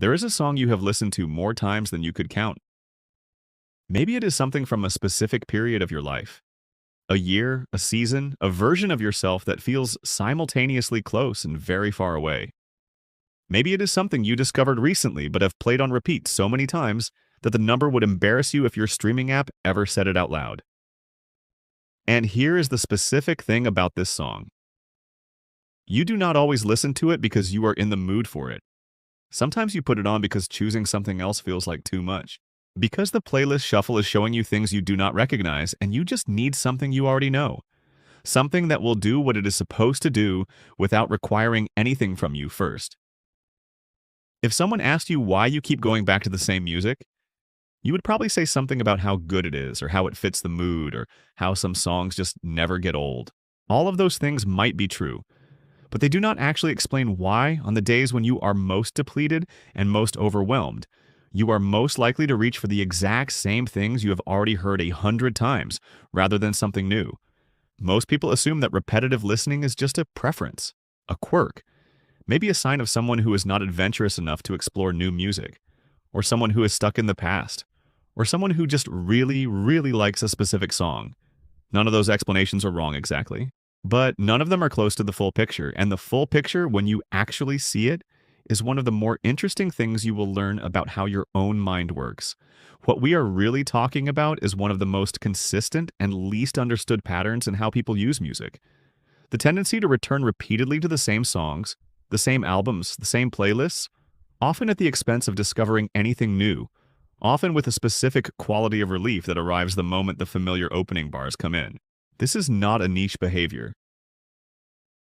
There is a song you have listened to more times than you could count. Maybe it is something from a specific period of your life. A year, a season, a version of yourself that feels simultaneously close and very far away. Maybe it is something you discovered recently but have played on repeat so many times that the number would embarrass you if your streaming app ever said it out loud. And here is the specific thing about this song. You do not always listen to it because you are in the mood for it. Sometimes you put it on because choosing something else feels like too much. Because the playlist shuffle is showing you things you do not recognize and you just need something you already know. Something that will do what it is supposed to do without requiring anything from you first. If someone asked you why you keep going back to the same music, you would probably say something about how good it is, or how it fits the mood, or how some songs just never get old. All of those things might be true, but they do not actually explain why, on the days when you are most depleted and most overwhelmed, you are most likely to reach for the exact same things you have already heard 100 times, rather than something new. Most people assume that repetitive listening is just a preference, a quirk, maybe a sign of someone who is not adventurous enough to explore new music, or someone who is stuck in the past, or someone who just really, really likes a specific song. None of those explanations are wrong exactly, but none of them are close to the full picture, and the full picture, when you actually see it, is one of the more interesting things you will learn about how your own mind works. What we are really talking about is one of the most consistent and least understood patterns in how people use music. The tendency to return repeatedly to the same songs, the same albums, the same playlists, often at the expense of discovering anything new, often with a specific quality of relief that arrives the moment the familiar opening bars come in. This is not a niche behavior.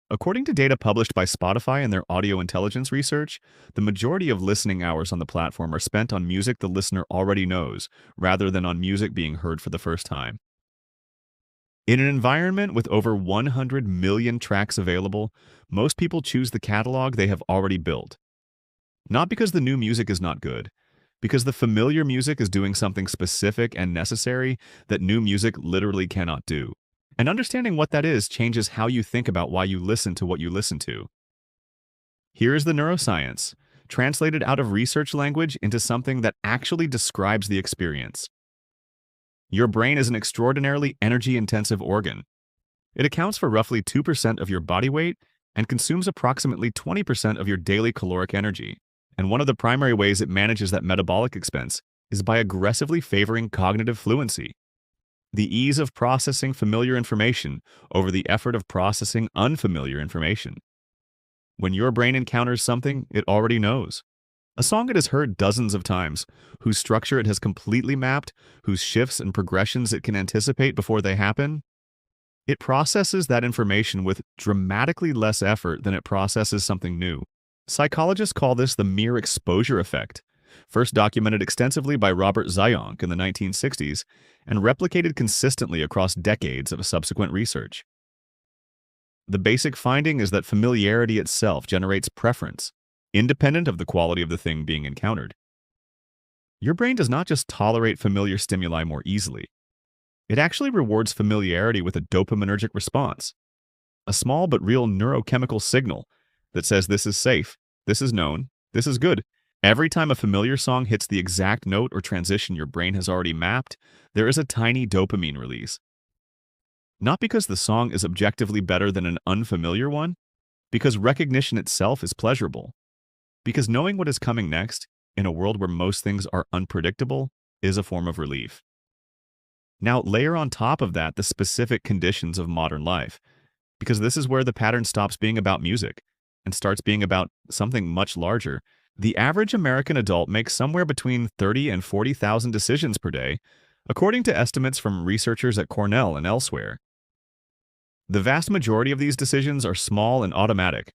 According to data published by Spotify in their audio intelligence research, the majority of listening hours on the platform are spent on music the listener already knows, rather than on music being heard for the first time. In an environment with over 100 million tracks available, most people choose the catalog they have already built. Not because the new music is not good, because the familiar music is doing something specific and necessary that new music literally cannot do. And understanding what that is changes how you think about why you listen to what you listen to. Here is the neuroscience, translated out of research language into something that actually describes the experience. Your brain is an extraordinarily energy-intensive organ. It accounts for roughly 2% of your body weight and consumes approximately 20% of your daily caloric energy. And one of the primary ways it manages that metabolic expense is by aggressively favoring cognitive fluency. The ease of processing familiar information over the effort of processing unfamiliar information. When your brain encounters something it already knows, a song it has heard dozens of times, whose structure it has completely mapped, whose shifts and progressions it can anticipate before they happen, it processes that information with dramatically less effort than it processes something new. Psychologists call this the mere exposure effect, first documented extensively by Robert Zionk in the 1960s and replicated consistently across decades of subsequent research. The basic finding is that familiarity itself generates preference, independent of the quality of the thing being encountered. Your brain does not just tolerate familiar stimuli more easily. It actually rewards familiarity with a dopaminergic response, a small but real neurochemical signal that says this is safe, this is known, this is good. Every time a familiar song hits the exact note or transition your brain has already mapped, there is a tiny dopamine release. Not because the song is objectively better than an unfamiliar one, because recognition itself is pleasurable. Because knowing what is coming next, in a world where most things are unpredictable, is a form of relief. Now layer on top of that the specific conditions of modern life, because this is where the pattern stops being about music and starts being about something much larger. The average American adult makes somewhere between 30 and 40,000 decisions per day, according to estimates from researchers at Cornell and elsewhere. The vast majority of these decisions are small and automatic.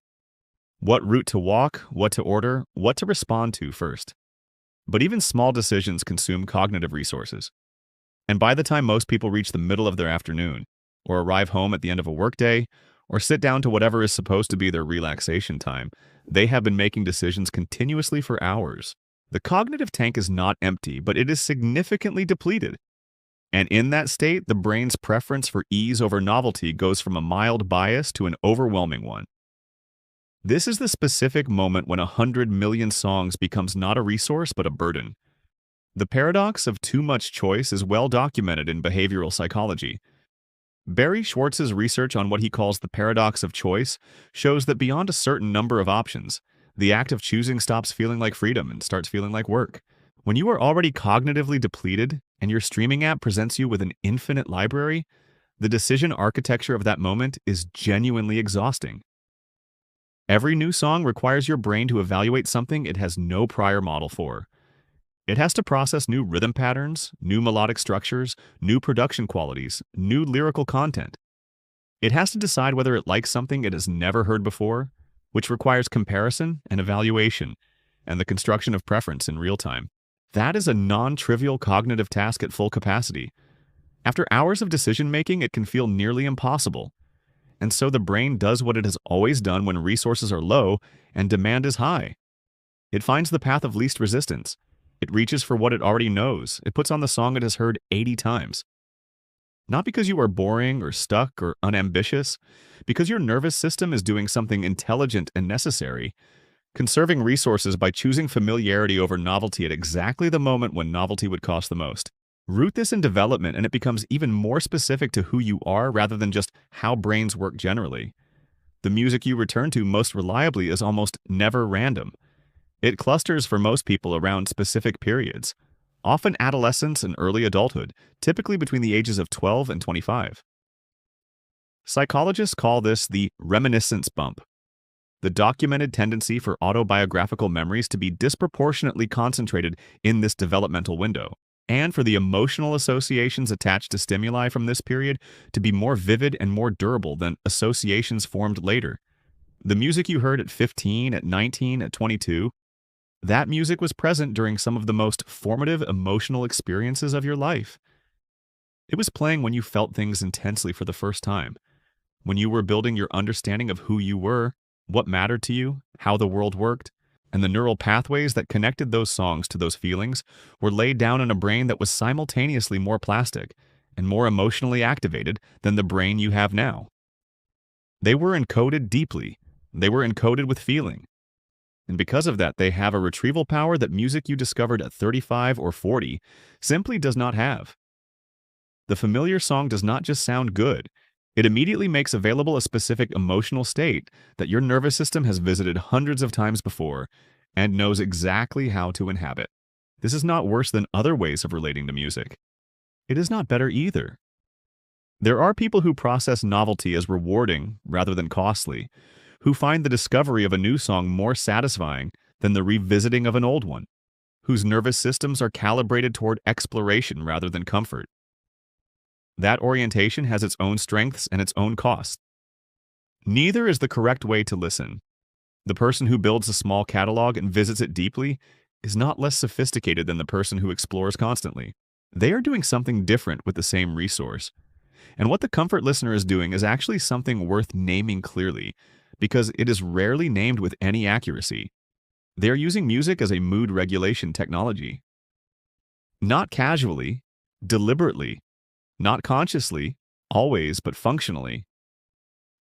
What route to walk, what to order, what to respond to first. But even small decisions consume cognitive resources. And by the time most people reach the middle of their afternoon, or arrive home at the end of a workday, or sit down to whatever is supposed to be their relaxation time, they have been making decisions continuously for hours. The cognitive tank is not empty, but it is significantly depleted. And in that state, the brain's preference for ease over novelty goes from a mild bias to an overwhelming one. This is the specific moment when 100 million songs becomes not a resource but a burden. The paradox of too much choice is well documented in behavioral psychology. Barry Schwartz's research on what he calls the paradox of choice shows that beyond a certain number of options, the act of choosing stops feeling like freedom and starts feeling like work. When you are already cognitively depleted and your streaming app presents you with an infinite library, the decision architecture of that moment is genuinely exhausting. Every new song requires your brain to evaluate something it has no prior model for. It has to process new rhythm patterns, new melodic structures, new production qualities, new lyrical content. It has to decide whether it likes something it has never heard before, which requires comparison and evaluation, and the construction of preference in real time. That is a non-trivial cognitive task at full capacity. After hours of decision-making, it can feel nearly impossible. And so the brain does what it has always done when resources are low and demand is high. It finds the path of least resistance. It reaches for what it already knows. It puts on the song it has heard 80 times. Not because you are boring or stuck or unambitious, because your nervous system is doing something intelligent and necessary, conserving resources by choosing familiarity over novelty at exactly the moment when novelty would cost the most. Root this in development and it becomes even more specific to who you are rather than just how brains work generally. The music you return to most reliably is almost never random. It clusters for most people around specific periods, often adolescence and early adulthood, typically between the ages of 12 and 25. Psychologists call this the reminiscence bump, the documented tendency for autobiographical memories to be disproportionately concentrated in this developmental window, and for the emotional associations attached to stimuli from this period to be more vivid and more durable than associations formed later. The music you heard at 15, at 19, at 22, that music was present during some of the most formative emotional experiences of your life. It was playing when you felt things intensely for the first time, when you were building your understanding of who you were, what mattered to you, how the world worked, and the neural pathways that connected those songs to those feelings were laid down in a brain that was simultaneously more plastic and more emotionally activated than the brain you have now. They were encoded deeply. They were encoded with feeling. And because of that, they have a retrieval power that music you discovered at 35 or 40 simply does not have. The familiar song does not just sound good. It immediately makes available a specific emotional state that your nervous system has visited hundreds of times before and knows exactly how to inhabit. This is not worse than other ways of relating to music. It is not better either. There are people who process novelty as rewarding rather than costly, who find the discovery of a new song more satisfying than the revisiting of an old one, whose nervous systems are calibrated toward exploration rather than comfort. That orientation has its own strengths and its own costs. Neither is the correct way to listen. The person who builds a small catalog and visits it deeply is not less sophisticated than the person who explores constantly. They are doing something different with the same resource. And what the comfort listener is doing is actually something worth naming clearly, because it is rarely named with any accuracy. They are using music as a mood regulation technology. Not casually, deliberately, not consciously, always, but functionally.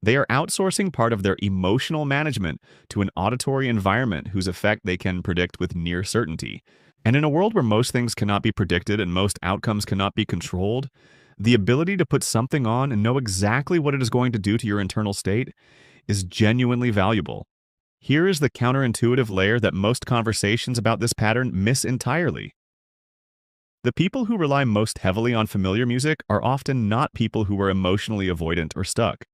They are outsourcing part of their emotional management to an auditory environment whose effect they can predict with near certainty. And in a world where most things cannot be predicted and most outcomes cannot be controlled, the ability to put something on and know exactly what it is going to do to your internal state is genuinely valuable. Here is the counterintuitive layer that most conversations about this pattern miss entirely. The people who rely most heavily on familiar music are often not people who are emotionally avoidant or stuck.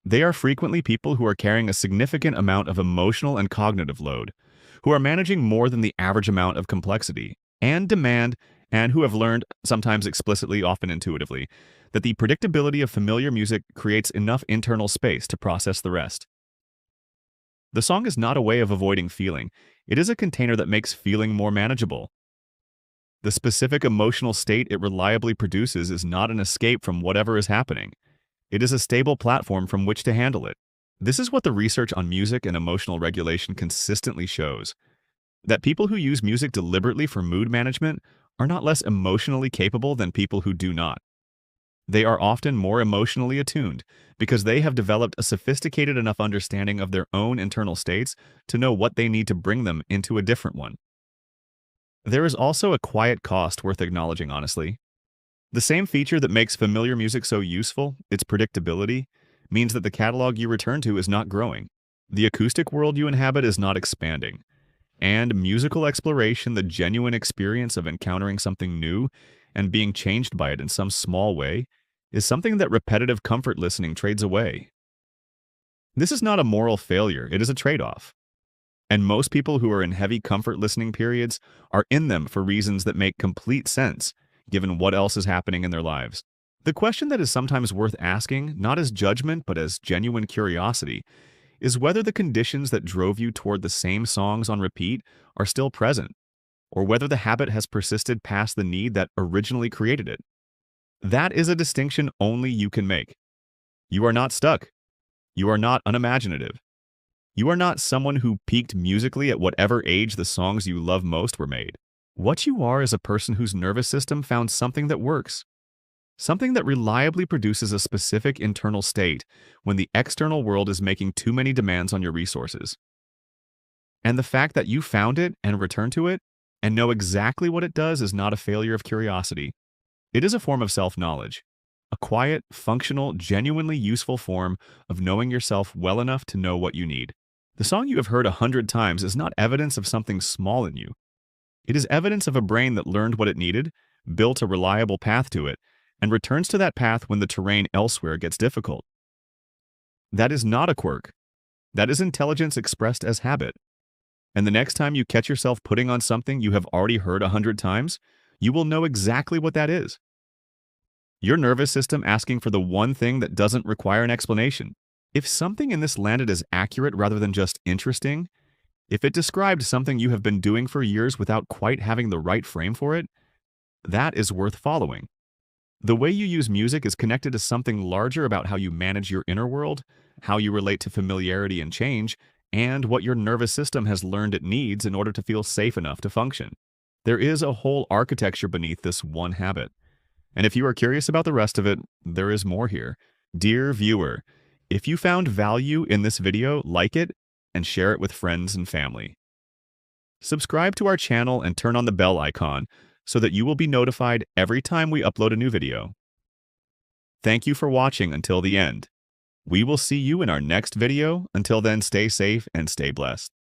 They are frequently people who are carrying a significant amount of emotional and cognitive load, who are managing more than the average amount of complexity and demand, and who have learned, sometimes explicitly, often intuitively, that the predictability of familiar music creates enough internal space to process the rest. The song is not a way of avoiding feeling. It is a container that makes feeling more manageable. The specific emotional state it reliably produces is not an escape from whatever is happening. It is a stable platform from which to handle it. This is what the research on music and emotional regulation consistently shows. That people who use music deliberately for mood management are not less emotionally capable than people who do not. They are often more emotionally attuned because they have developed a sophisticated enough understanding of their own internal states to know what they need to bring them into a different one. There is also a quiet cost worth acknowledging, honestly. The same feature that makes familiar music so useful, its predictability, means that the catalog you return to is not growing. The acoustic world you inhabit is not expanding. And musical exploration, the genuine experience of encountering something new and being changed by it in some small way, is something that repetitive comfort listening trades away. This is not a moral failure, it is a trade-off. And most people who are in heavy comfort listening periods are in them for reasons that make complete sense, given what else is happening in their lives. The question that is sometimes worth asking, not as judgment but as genuine curiosity, is whether the conditions that drove you toward the same songs on repeat are still present, or whether the habit has persisted past the need that originally created it. That is a distinction only you can make. You are not stuck. You are not unimaginative. You are not someone who peaked musically at whatever age the songs you love most were made. What you are is a person whose nervous system found something that works. Something that reliably produces a specific internal state when the external world is making too many demands on your resources. And the fact that you found it and return to it and know exactly what it does is not a failure of curiosity. It is a form of self-knowledge. A quiet, functional, genuinely useful form of knowing yourself well enough to know what you need. The song you have heard 100 times is not evidence of something small in you. It is evidence of a brain that learned what it needed, built a reliable path to it, and returns to that path when the terrain elsewhere gets difficult. That is not a quirk. That is intelligence expressed as habit. And the next time you catch yourself putting on something you have already heard 100 times, you will know exactly what that is. Your nervous system asking for the one thing that doesn't require an explanation. If something in this landed as accurate rather than just interesting, if it described something you have been doing for years without quite having the right frame for it, that is worth following. The way you use music is connected to something larger about how you manage your inner world, how you relate to familiarity and change, and what your nervous system has learned it needs in order to feel safe enough to function. There is a whole architecture beneath this one habit. And if you are curious about the rest of it, there is more here. Dear viewer, if you found value in this video, like it and share it with friends and family. Subscribe to our channel and turn on the bell icon so that you will be notified every time we upload a new video. Thank you for watching until the end. We will see you in our next video. Until then, stay safe and stay blessed.